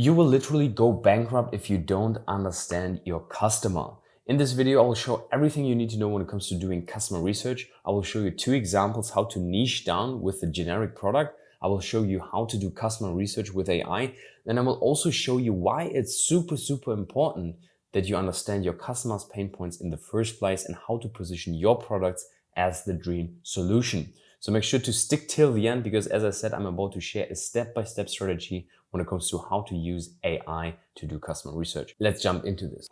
You will literally go bankrupt if you don't understand your customer. In this video, I will show everything you need to know when it comes to doing customer research. I will show you 2 examples how to niche down with the generic product. I will show you how to do customer research with AI. And I will also show you why it's super important that you understand your customers' pain points in the first place and how to position your products as the dream solution. So make sure to stick till the end because, as I said, I'm about to share a step-by-step strategy when it comes to how to use AI to do customer research. Let's jump into this.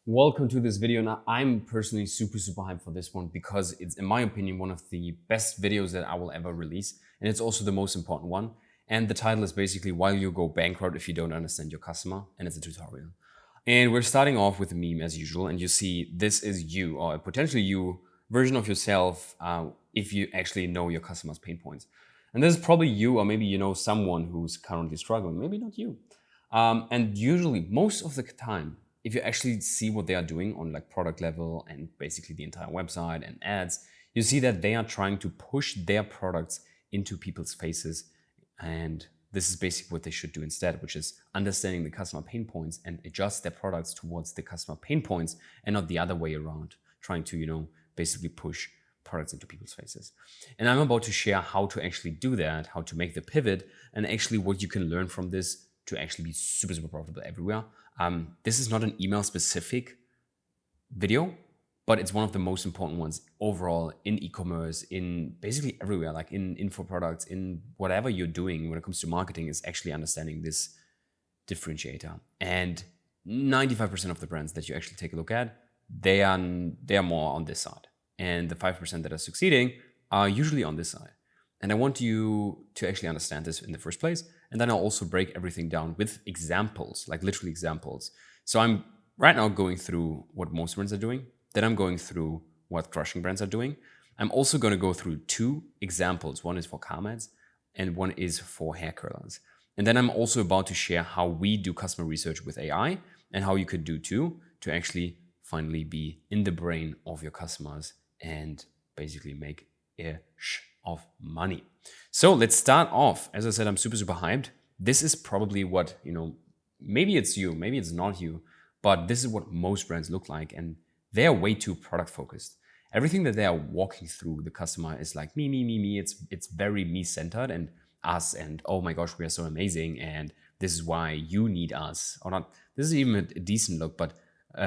Welcome to this video. Now, I'm personally super hyped for this one because it's, in my opinion, one of the best videos that I will ever release. And it's also the most important one. And the title is basically why you go bankrupt if you don't understand your customer. And it's a tutorial. And we're starting off with a meme as usual. And you see this is you or potentially you version of yourself if you actually know your customer's pain points. And this is probably you, or maybe you know someone who's currently struggling, maybe not you. And usually, most of the time, if you actually see what they are doing on like product level and basically the entire website and ads, you see that they are trying to push their products into people's faces. And this is basically what they should do instead, which is understanding the customer pain points and adjust their products towards the customer pain points and not the other way around, trying to, basically push products into people's faces. And I'm about to share how to actually do that, how to make the pivot, and actually what you can learn from this to actually be super profitable everywhere. This is not an email specific video, but it's one of the most important ones overall in e-commerce, in basically everywhere, like in info products, in whatever you're doing when it comes to marketing, is actually understanding this differentiator. And 95% of the brands that you actually take a look at, they are more on this side. And the 5% that are succeeding are usually on this side. And I want you to actually understand this in the first place. And then I'll also break everything down with examples, like literally examples. So I'm right now going through what most brands are doing. Then I'm going through what crushing brands are doing. I'm also going to go through 2 examples. One is for car mats and one is for hair curlers. And then I'm also about to share how we do customer research with AI and how you could do too to actually finally be in the brain of your customers and basically make a of money. So let's start off. As I said, I'm super hyped. This is probably what, maybe it's you, maybe it's not you, but this is what most brands look like. And they are way too product focused. Everything that they are walking through the customer is like me. It's very me centered and us and oh my gosh, we are so amazing. And this is why you need us or not. This is even a decent look, but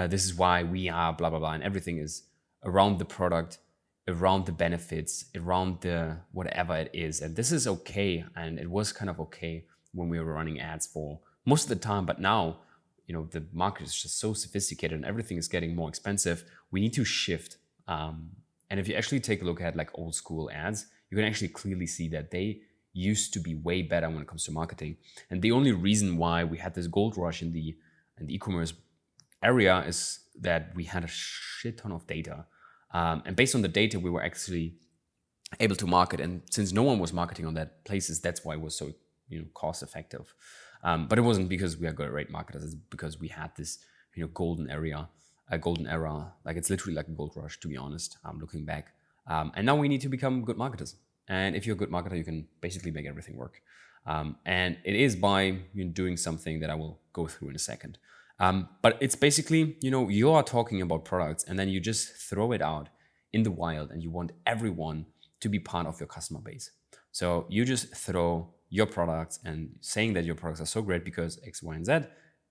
this is why we are blah, blah. And everything is around the product, around the benefits, around the whatever it is. And this is okay. And it was kind of okay when we were running ads for most of the time. But now, the market is just so sophisticated and everything is getting more expensive. We need to shift. And if you actually take a look at like old school ads, you can actually clearly see that they used to be way better when it comes to marketing. And the only reason why we had this gold rush in the e-commerce area is that we had a shit ton of data. And based on the data, we were actually able to market. And since no one was marketing on that places, that's why it was so cost effective. But it wasn't because we are great marketers. It's because we had this golden era. Like it's literally like a gold rush, to be honest. Looking back, and now we need to become good marketers. And if you're a good marketer, you can basically make everything work. And it is by doing something that I will go through in a second. But it's basically, you are talking about products and then you just throw it out in the wild and you want everyone to be part of your customer base. So you just throw your products and saying that your products are so great because X, Y, and Z,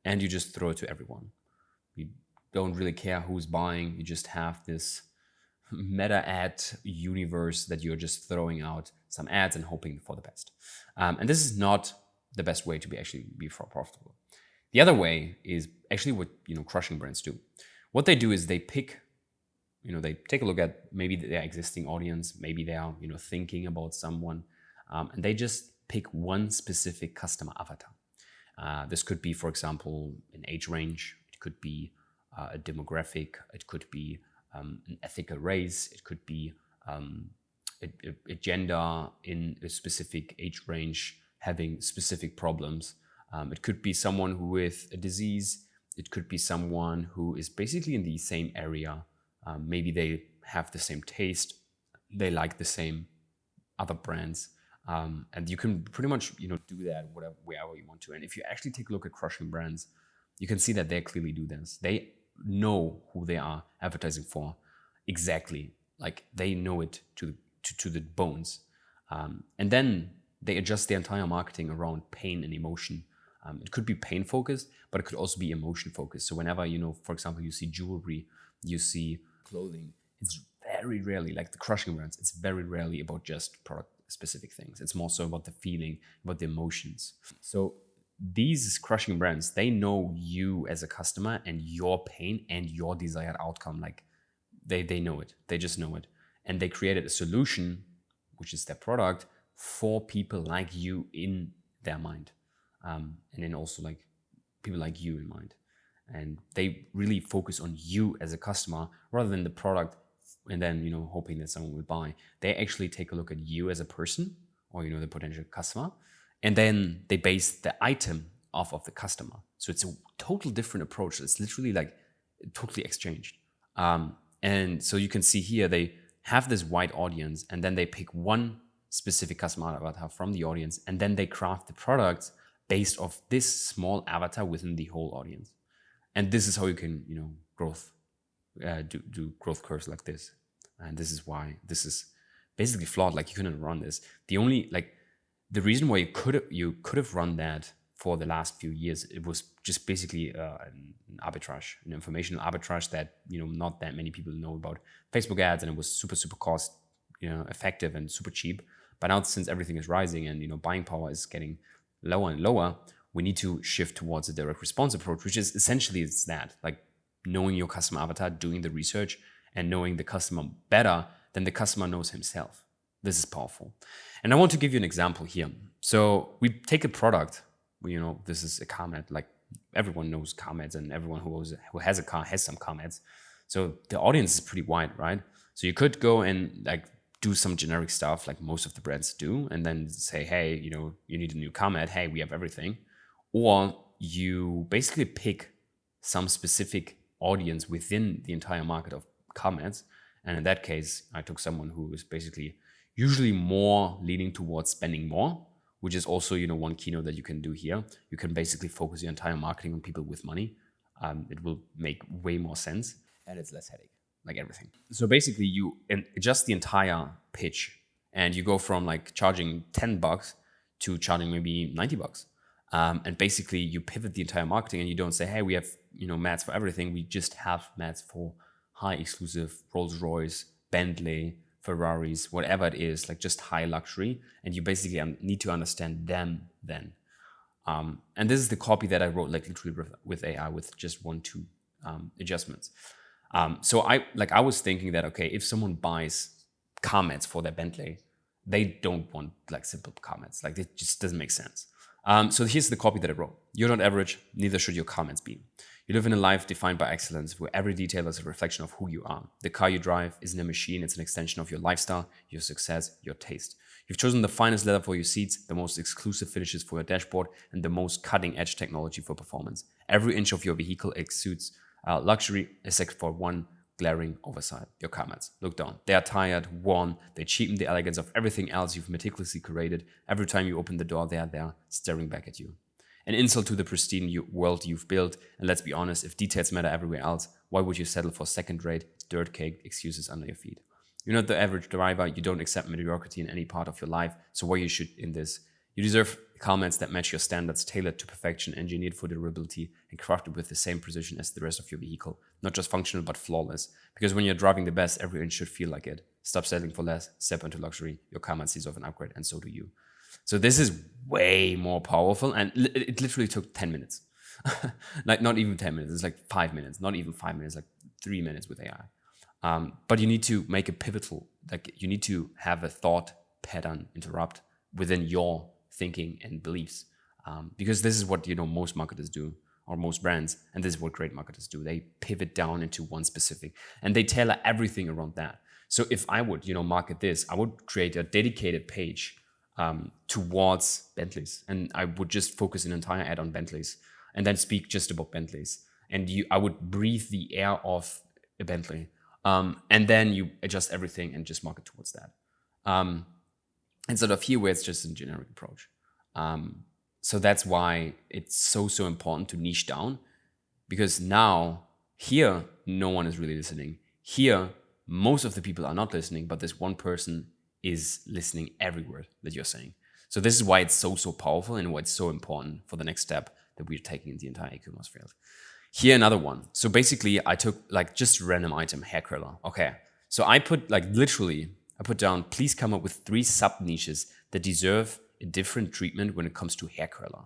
and you just throw it to everyone. You don't really care who's buying. You just have this meta ad universe that you're just throwing out some ads and hoping for the best. And this is not the best way to be profitable. The other way is actually what crushing brands do. What they do is they pick, they take a look at maybe their existing audience, maybe they are thinking about someone, and they just pick one specific customer avatar. This could be, for example, an age range. It could be a demographic. It could be an ethical race. It could be a gender in a specific age range having specific problems. It could be someone who with a disease. It could be someone who is basically in the same area. Maybe they have the same taste. They like the same other brands. And you can pretty much, do that wherever you want to. And if you actually take a look at crushing brands, you can see that they clearly do this. They know who they are advertising for exactly. Like they know it to the bones. And then they adjust their entire marketing around pain and emotion. It could be pain focused, but it could also be emotion focused. So whenever, for example, you see jewelry, you see clothing, it's very rarely, like the crushing brands, it's very rarely about just product specific things. It's more so about the feeling, about the emotions. So these crushing brands, they know you as a customer and your pain and your desired outcome. Like they know it. They just know it. And they created a solution, which is their product, for people like you in their mind. And then also like people like you in mind. And they really focus on you as a customer rather than the product and then, hoping that someone will buy. They actually take a look at you as a person or, the potential customer. And then they base the item off of the customer. So it's a total different approach. It's literally like totally exchanged. And so you can see here, they have this wide audience and then they pick one specific customer avatar from the audience. And then they craft the products based off this small avatar within the whole audience. And this is how you can, do growth curves like this. And this is why this is basically flawed. Like you couldn't run this. The reason why you could have run that for the last few years, it was just basically an arbitrage, an informational arbitrage that, not that many people know about Facebook ads, and it was super, super cost, effective and super cheap. But now since everything is rising and, buying power is getting lower and lower, we need to shift towards a direct response approach, which is essentially it's that, like knowing your customer avatar, doing the research and knowing the customer better than the customer knows himself. This is powerful. And I want to give you an example here. So we take a product, this is a car mat, like everyone knows car mats and everyone who has a car has some car mats. So the audience is pretty wide, right? So you could go and like do some generic stuff like most of the brands do and then say, hey, you need a new car mat. Hey, we have everything. Or you basically pick some specific audience within the entire market of car mats. And in that case, I took someone who is basically usually more leaning towards spending more, which is also, one keynote that you can do here. You can basically focus your entire marketing on people with money. It will make way more sense and it's less headache, like everything. So basically you adjust the entire pitch and you go from like charging $10 to charging maybe $90. And basically you pivot the entire marketing and you don't say, hey, we have, mats for everything. We just have mats for high exclusive Rolls-Royce, Bentley, Ferraris, whatever it is, like just high luxury. And you basically need to understand them then. And this is the copy that I wrote like literally with AI with just 1-2 adjustments. So I was thinking that, okay, if someone buys car mats for their Bentley, they don't want like simple car mats. Like it just doesn't make sense. So here's the copy that I wrote. You're not average, neither should your car mats be. You live in a life defined by excellence, where every detail is a reflection of who you are. The car you drive isn't a machine, it's an extension of your lifestyle, your success, your taste. You've chosen the finest leather for your seats, the most exclusive finishes for your dashboard, and the most cutting-edge technology for performance. Every inch of your vehicle exudes luxury, except for one glaring oversight: your car mats. Look down. They are tired, worn, they cheapen the elegance of everything else you've meticulously curated. Every time you open the door, they are there, staring back at you. An insult to the pristine world you've built, and let's be honest, if details matter everywhere else, why would you settle for second-rate, dirt-caked excuses under your feet? You're not the average driver, you don't accept mediocrity in any part of your life, so why you should in this? You deserve car mats that match your standards, tailored to perfection, engineered for durability, and crafted with the same precision as the rest of your vehicle. Not just functional, but flawless. Because when you're driving the best, every inch should feel like it. Stop settling for less, step into luxury. Your car mat sees off an upgrade, and so do you. So this is way more powerful, and it literally took 10 minutes. Like not even 10 minutes, it's like 5 minutes, not even 5 minutes, like 3 minutes with AI. But you need to make a pivotal, like you need to have a thought pattern interrupt within your thinking and beliefs. Because this is what, most marketers do, or most brands, and this is what great marketers do. They pivot down into one specific, and they tailor everything around that. So if I would, market this, I would create a dedicated page towards Bentleys, and I would just focus an entire ad on Bentleys, and then speak just about Bentleys. And I would breathe the air of a Bentley, and then you adjust everything and just market towards that. instead of here where it's just a generic approach. So that's why it's so important to niche down, because now here no one is really listening. Here most of the people are not listening, but this one person is listening every word that you're saying. So this is why it's so powerful and why it's so important for the next step that we're taking in the entire e-commerce field. Here another one. So basically I took like just a random item, hair curler. Okay. So I put like literally, I put down, please come up with 3 sub niches that deserve a different treatment when it comes to hair curler.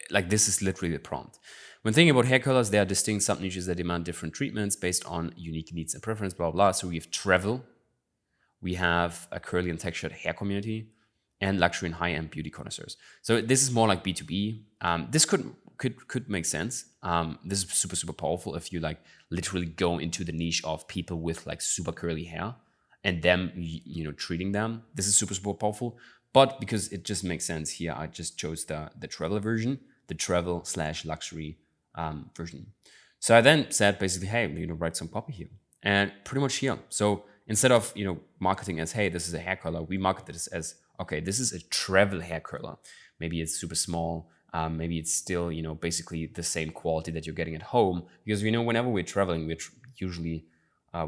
Like this is literally the prompt. When thinking about hair colors, there are distinct sub niches that demand different treatments based on unique needs and preference, blah, blah. So we have travel, we have a curly and textured hair community, and luxury and high-end beauty connoisseurs. So this is more like B2B. This could make sense. This is super powerful if you like literally go into the niche of people with like super curly hair and them, you know, treating them. This is super powerful. But because it just makes sense here, I just chose the travel version, the travel/luxury version. So I then said basically, hey, you know, write some copy here, and pretty much here. So instead of, you know, marketing as, hey, this is a hair curler, we market this as, okay, this is a travel hair curler. Maybe it's super small. Maybe it's still, you know, basically the same quality that you're getting at home, because we know whenever we're traveling, we're usually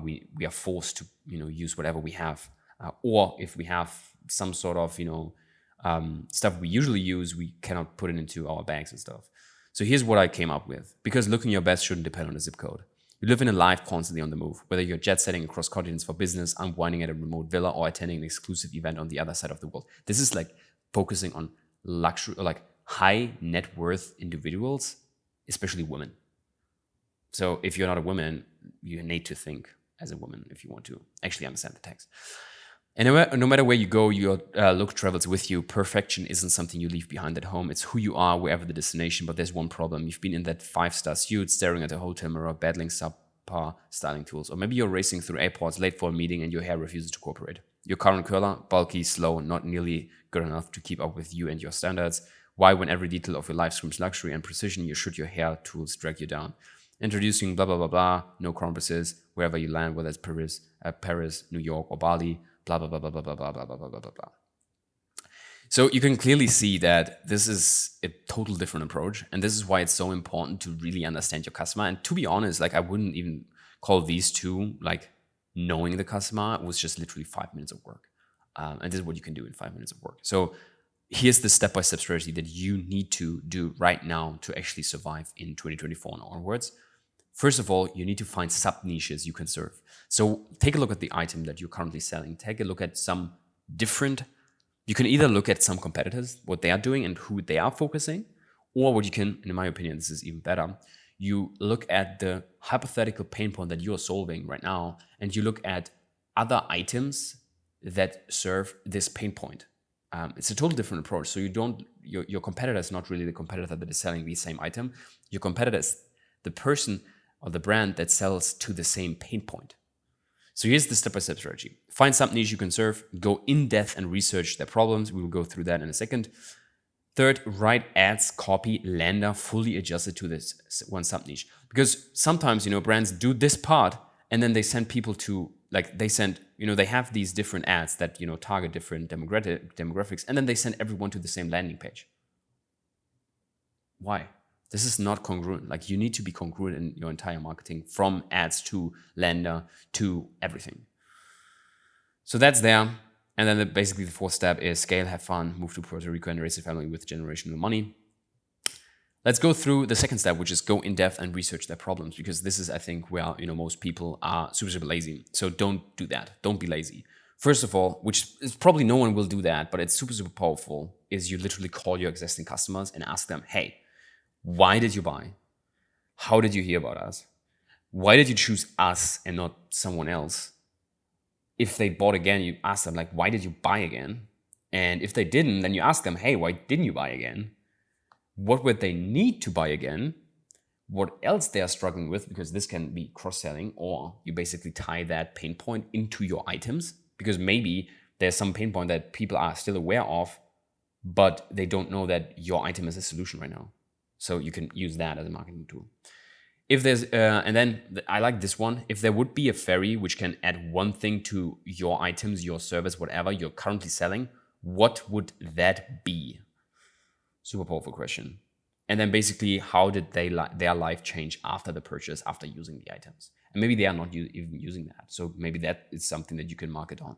we are forced to, you know, use whatever we have, or if we have some sort of, you know, stuff we usually use, we cannot put it into our bags and stuff. So here's what I came up with, because looking your best shouldn't depend on the zip code. You live in a life constantly on the move, whether you're jet setting across continents for business, unwinding at a remote villa, or attending an exclusive event on the other side of the world. This is like focusing on luxury or like high net worth individuals, especially women. So if you're not a woman, you need to think as a woman if you want to actually understand the text. And no matter where you go, your look travels with you. Perfection isn't something you leave behind at home. It's who you are wherever the destination. But there's one problem. You've been in that 5-star suite, staring at a hotel mirror, battling subpar styling tools. Or maybe you're racing through airports, late for a meeting, and your hair refuses to cooperate. Your current curler, bulky, slow, not nearly good enough to keep up with you and your standards. Why, when every detail of your life screams luxury and precision, should your hair tools drag you down? Introducing blah, blah, blah, blah, no compromises, wherever you land, whether it's Paris, New York, or Bali, blah, blah, blah, blah, blah, blah, blah, blah, blah, blah, blah, blah. So you can clearly see that this is a total different approach. And this is why it's so important to really understand your customer. And to be honest, like I wouldn't even call these two like knowing the customer. It was just literally 5 minutes of work. And this is what you can do in 5 minutes of work. So here's the step-by-step strategy that you need to do right now to actually survive in 2024 and onwards. First of all, you need to find sub-niches you can serve. So take a look at the item that you're currently selling. Take a look at some different, you can either look at some competitors, what they are doing and who they are focusing, or what you can, in my opinion, this is even better, you look at the hypothetical pain point that you're solving right now, and you look at other items that serve this pain point. It's a total different approach. So you don't, your competitor is not really the competitor that is selling the same item. Your competitor is the person or the brand that sells to the same pain point. So here's the step-by-step strategy. Find some niche you can serve, go in depth and research their problems. We will go through that in a second. Third, write ads, copy, lander, fully adjusted to this one sub niche. Because sometimes, you know, brands do this part and then they send people to, like they send, you know, they have these different ads that, you know, target different demographics, and then they send everyone to the same landing page. Why? This is not congruent. Like you need to be congruent in your entire marketing, from ads to lander to everything. So that's there. And then basically the fourth step is scale, have fun, move to Puerto Rico and raise a family with generational money. Let's go through the second step, which is go in depth and research their problems, because this is, I think, where, you know, most people are super lazy. So don't do that. Don't be lazy. First of all, which is probably no one will do that, but it's super powerful, is you literally call your existing customers and ask them, hey, why did you buy? How did you hear about us? Why did you choose us and not someone else? If they bought again, you ask them, like, why did you buy again? And if they didn't, then you ask them, hey, why didn't you buy again? What would they need to buy again? What else they are struggling with? Because this can be cross-selling, or you basically tie that pain point into your items, because maybe there's some pain point that people are still aware of, but they don't know that your item is a solution right now. So you can use that as a marketing tool. If there's, and then I like this one, if there would be a fairy which can add one thing to your items, your service, whatever you're currently selling, what would that be? Super powerful question. And then basically, how did their life change after the purchase, after using the items? And maybe they are not even using that. So maybe that is something that you can market on.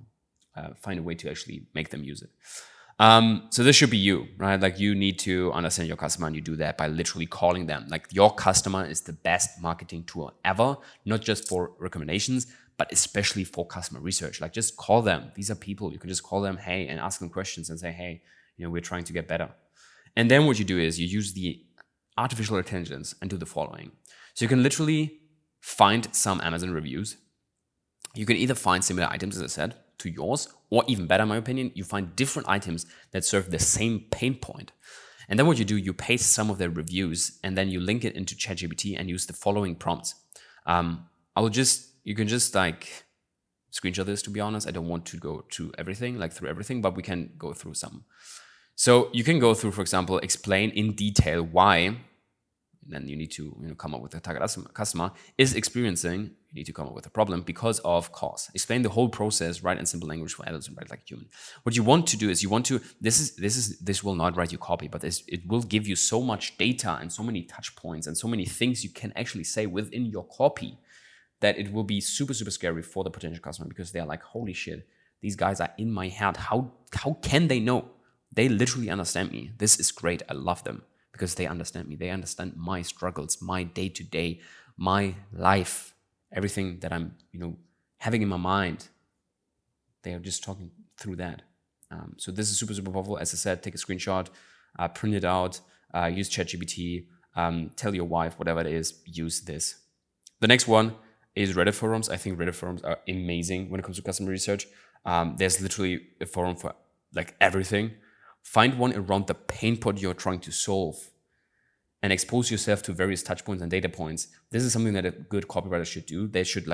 Find a way to actually make them use it. So this should be you, right? Like you need to understand your customer, and you do that by literally calling them. Like your customer is the best marketing tool ever, not just for recommendations, but especially for customer research. Like just call them. These are people. You can just call them, hey, and ask them questions and say, hey, we're trying to get better. And then what you do is you use the artificial intelligence and do the following. So you can literally find some Amazon reviews. You can either find similar items, as I said, to yours, or even better, in my opinion, you find different items that serve the same pain point. And then what you do, you paste some of their reviews and then you link it into ChatGPT and use the following prompts. You can just like screenshot this, to be honest. I don't want to go through everything, but we can go through some. So you can go through, for example, explain in detail why, then you need to come up with a target customer is experiencing, you need to come up with a problem because of cause. Explain the whole process, write in simple language for adults and write like a human. What you want to do is this will not write you copy, but it will give you so much data and so many touch points and so many things you can actually say within your copy that it will be super, super scary for the potential customer, because they're like, holy shit, these guys are in my head. How can they know? They literally understand me. This is great. I love them because they understand me. They understand my struggles, my day-to-day, my life, everything that I'm, having in my mind. They are just talking through that. So this is super, super powerful. As I said, take a screenshot, print it out, use ChatGPT, tell your wife, whatever it is, use this. The next one is Reddit forums. I think Reddit forums are amazing when it comes to customer research. There's literally a forum for like everything. Find one around the pain point you're trying to solve and expose yourself to various touch points and data points. This is something that a good copywriter should do. They should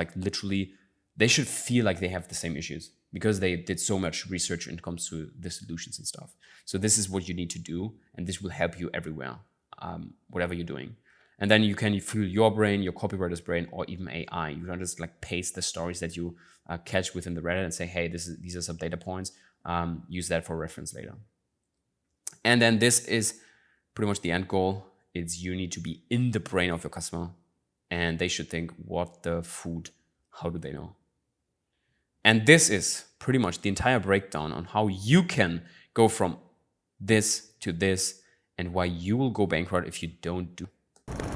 they should feel like they have the same issues because they did so much research when it comes to the solutions and stuff. So this is what you need to do, and this will help you everywhere, whatever you're doing. And then you can fill your brain, your copywriter's brain, or even AI. You can just like paste the stories that you catch within the Reddit and say, hey, these are some data points. Use that for reference later. And then this is pretty much the end goal. It's you need to be in the brain of your customer, and they should think, what the food, how do they know? And this is pretty much the entire breakdown on how you can go from this to this and why you will go bankrupt if you don't do.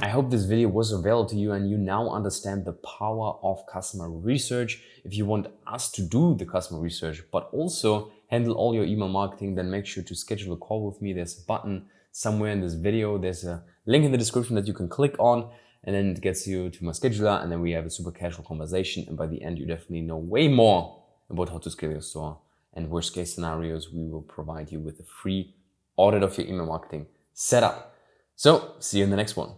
I hope this video was of value to you and you now understand the power of customer research. If you want us to do the customer research, but also handle all your email marketing, then make sure to schedule a call with me. There's a button somewhere in this video. There's a link in the description that you can click on, and then it gets you to my scheduler, and then we have a super casual conversation. And by the end, you definitely know way more about how to scale your store. And worst case scenarios, we will provide you with a free audit of your email marketing setup. So see you in the next one.